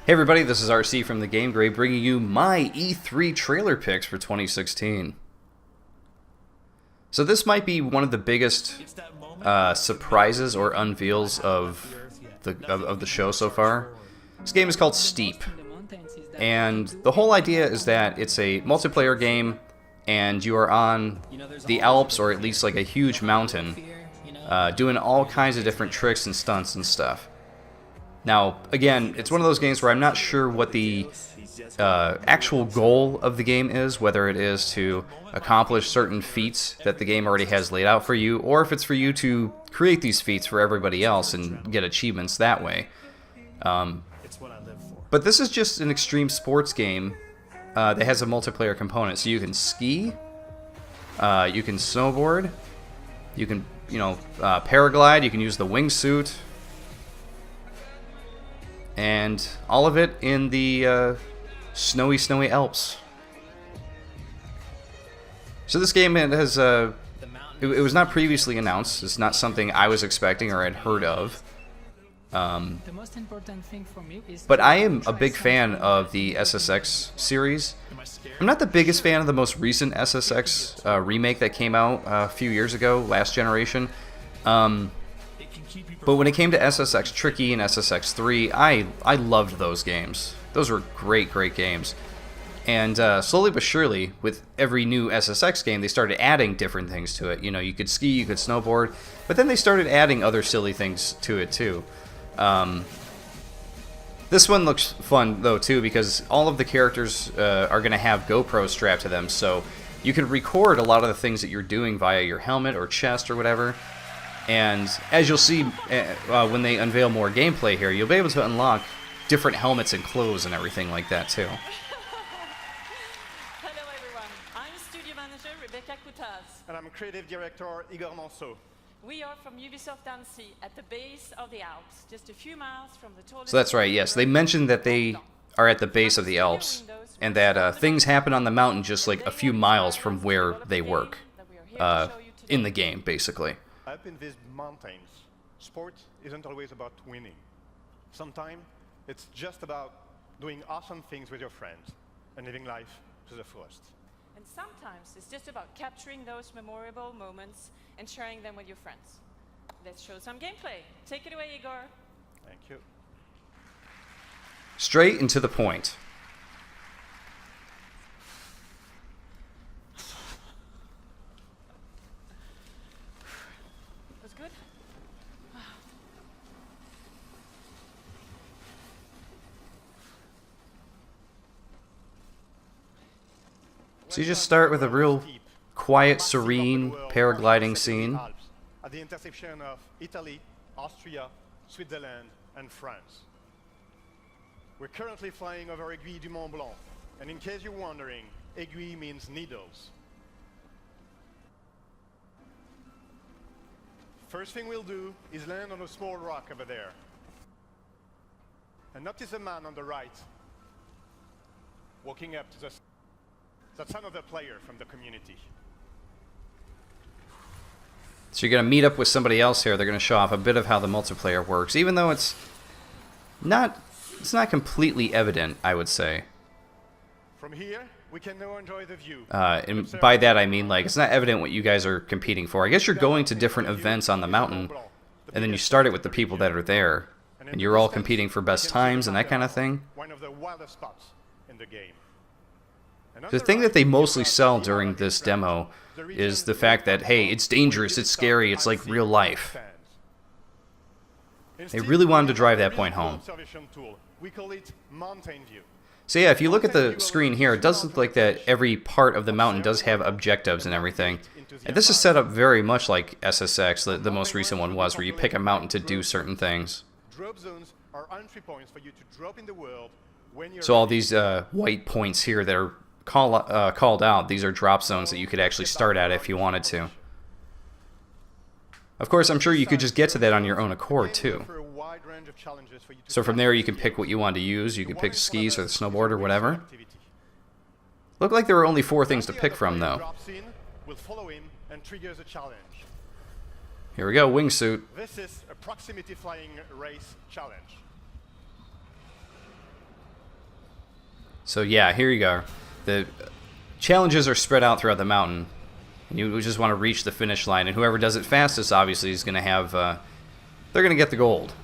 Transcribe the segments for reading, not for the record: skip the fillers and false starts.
Hey everybody, this is RC from the Game Grade bringing you my E3 trailer picks for 2016. So this might be one of the biggest surprises or unveils of the show so far. This game is called Steep, and the whole idea is that it's a multiplayer game, and you are on the Alps, or at least like a huge mountain, doing all kinds of different tricks and stunts and stuff. Now, again, it's one of those games where I'm not sure what the actual goal of the game is, whether it is to accomplish certain feats that the game already has laid out for you, or if it's for you to create these feats for everybody else and get achievements that way. But this is just an extreme sports game that has a multiplayer component, so you can ski, you can snowboard, you can, paraglide, you can use the wingsuit, and all of it in the snowy Alps. So this game has it was not previously announced. It's not something I was expecting or had heard of. But I am a big fan of the SSX series. I'm not the biggest fan of the most recent SSX remake that came out a few years ago, last generation. But when it came to SSX Tricky and SSX 3, I loved those games. Those were great games. And slowly but surely, with every new SSX game, they started adding different things to it. You know, you could ski, you could snowboard, but then they started adding other silly things to it too. This one looks fun though too, because all of the characters are going to have GoPros strapped to them, so you can record a lot of the things that you're doing via your helmet or chest or whatever. And as you'll see when they unveil more gameplay here, you'll be able to unlock different helmets and clothes and everything like that too. Hello everyone, I'm Studio Manager Rebecca Coutaz. And I'm Creative Director Igor Manceau. We are from Ubisoft Annecy at the base of the Alps, just a few miles from the tallest... So that's right, yes. They mentioned that they are at the base of the Alps, and that things happen on the mountain just like a few miles from where they work in the game, basically. Up in these mountains, sport isn't always about winning. Sometimes it's just about doing awesome things with your friends and living life to the fullest. And sometimes it's just about capturing those memorable moments and sharing them with your friends. Let's show some gameplay. Take it away, Igor. Thank you. Straight and to the point. Was good? So you just start with a real quiet, serene paragliding scene. At the intersection of Italy, Austria, Switzerland, and France. We're currently flying over Aiguille du Mont Blanc, and in case you're wondering, aiguille means needles. First thing we'll do is land on a small rock over there. And notice the man on the right, walking up to the... That's another player from the community. So you're going to meet up with somebody else here. They're going to show off a bit of how the multiplayer works, even though it's not completely evident, I would say. From here, we can now enjoy the view. And by that I mean, like, it's not evident what you guys are competing for. I guess you're going to different events on the mountain, and then you start it with the people that are there, and you're all competing for best times and that kind of thing. One of the wildest spots in the game. The thing that they mostly sell during this demo is the fact that, hey, it's dangerous, it's scary, it's like real life. They really wanted to drive that point home. So yeah, if you look at the screen here, it does look like that every part of the mountain does have objectives and everything. And this is set up very much like SSX, the most recent one was, where you pick a mountain to do certain things. So all these white points here that are called out, these are drop zones that you could actually start at if you wanted to. Of course, I'm sure you could just get to that on your own accord too. So from there you can pick what you want to use. You could pick skis or the snowboard or whatever. Looked like there were only 4 things to pick from though. Here we go, wingsuit. This is a proximity flying race challenge. So yeah, here you go. The challenges are spread out throughout the mountain. And you just want to reach the finish line, and whoever does it fastest, obviously, is going to have... they're going to get the gold.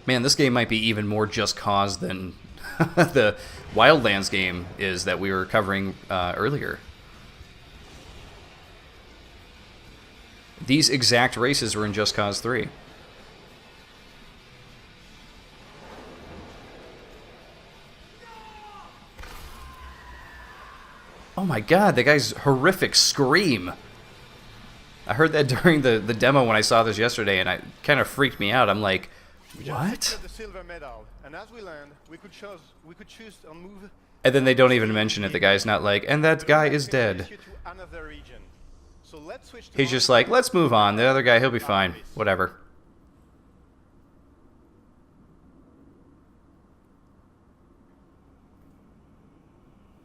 Man, this game might be even more Just Cause than the Wildlands game is that we were covering earlier. These exact races were in Just Cause 3. Oh my god, that guy's horrific scream. I heard that during the demo when I saw this yesterday, and it kind of freaked me out. I'm like, what? The silver medal, and as we land, we could choose to move. And then they don't even mention it. The guy's not like, and that guy is dead. So let's switch to He's just like, let's move on. The other guy, he'll be fine. Whatever.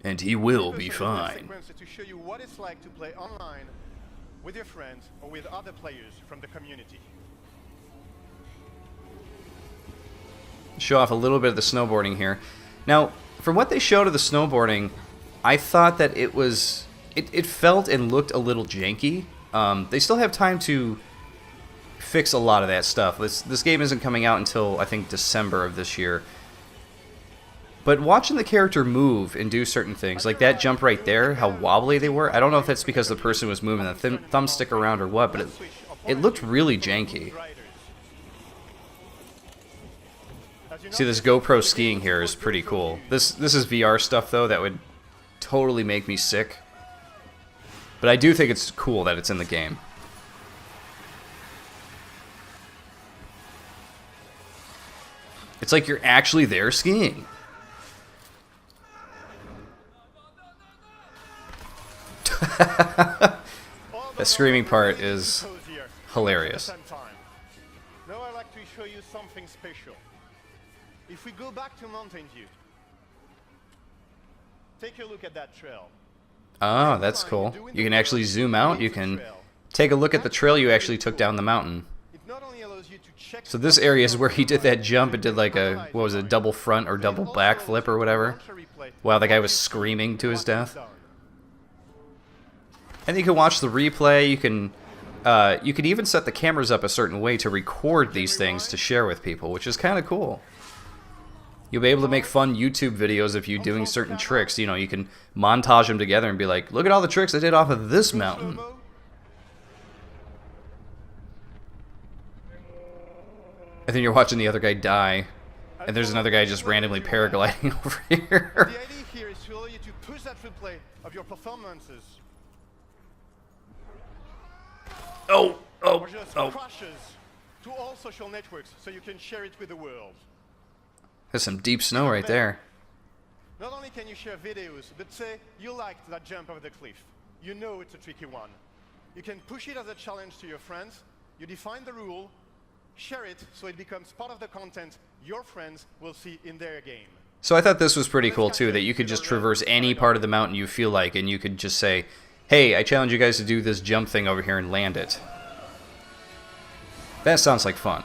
And he will be fine. To show you what it's like to play online with your friends or with other players from the community. Show off a little bit of the snowboarding here. Now, from what they showed of the snowboarding, I thought that it was... It felt and looked a little janky. They still have time to fix a lot of that stuff. This game isn't coming out until, I think, December of this year. But watching the character move and do certain things, like that jump right there, how wobbly they were, I don't know if that's because the person was moving the thumbstick around or what, but it looked really janky. See, this GoPro skiing here is pretty cool. This is VR stuff, though, that would totally make me sick. But I do think it's cool that it's in the game. It's like you're actually there skiing. The screaming part is hilarious. Now I'd like to show you something special. If we go back to Mountain View, take a look at that trail. Oh, that's cool. You can actually zoom out. You can take a look at the trail you actually took down the mountain. So this area is where he did that jump and did like a, what was it, double front or double back flip or whatever, while the guy was screaming to his death. And you can watch the replay. You can even set the cameras up a certain way to record these things to share with people, which is kind of cool. You'll be able to make fun YouTube videos of you doing certain tricks. You know, you can montage them together and be like, look at all the tricks I did off of this mountain. And then you're watching the other guy die, and there's another guy just randomly paragliding over here. The idea here is to allow you to push that replay of your performances. Oh, Or just crashes to all social networks so you can share it with the world. There's some deep snow right there. Not only can you share videos, but say you liked that jump over the cliff. You know it's a tricky one. You can push it as a challenge to your friends. You define the rule, share it so it becomes part of the content your friends will see in their game. So I thought this was pretty cool too, that you could just traverse any part of the mountain you feel like, and you could just say, hey, I challenge you guys to do this jump thing over here and land it. That sounds like fun.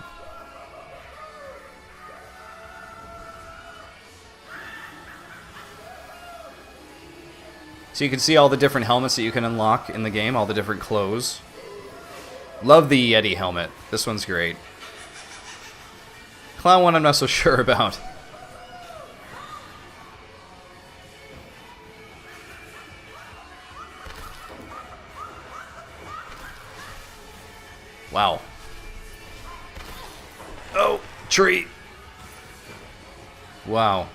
So you can see all the different helmets that you can unlock in the game, all the different clothes. Love the Yeti helmet. This one's great. Clown one I'm not so sure about. Wow. Oh, tree. Wow.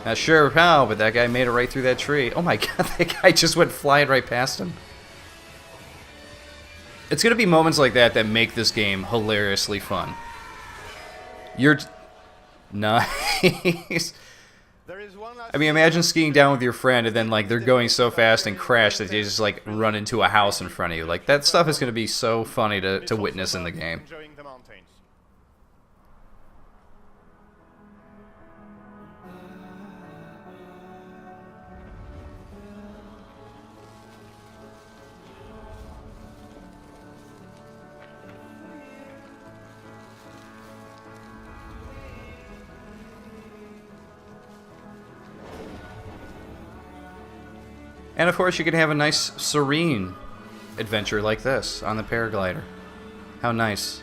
Not sure how, but that guy made it right through that tree. Oh my god, that guy just went flying right past him. It's going to be moments like that that make this game hilariously fun. You're... Nice. I mean, imagine skiing down with your friend and then, like, they're going so fast and crash that they just, like, run into a house in front of you. Like, that stuff is going to be so funny to witness in the game. And of course, you can have a nice, serene adventure like this on the paraglider. How nice.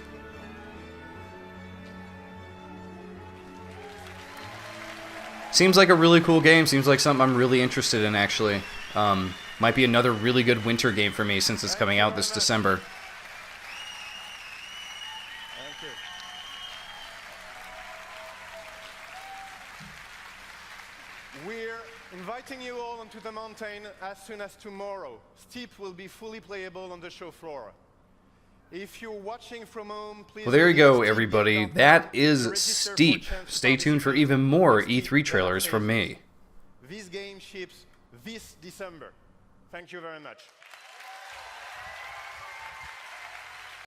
Seems like a really cool game. Seems like something I'm really interested in, actually. Might be another really good winter game for me since it's coming out this December. Thank you. We're inviting you all onto the mountain as soon as tomorrow. Steep will be fully playable on the show floor. If you're watching from home, please... Well, there you go, everybody. That is Steep. Stay tuned for even more E3 trailers from me. This game ships this December. Thank you very much.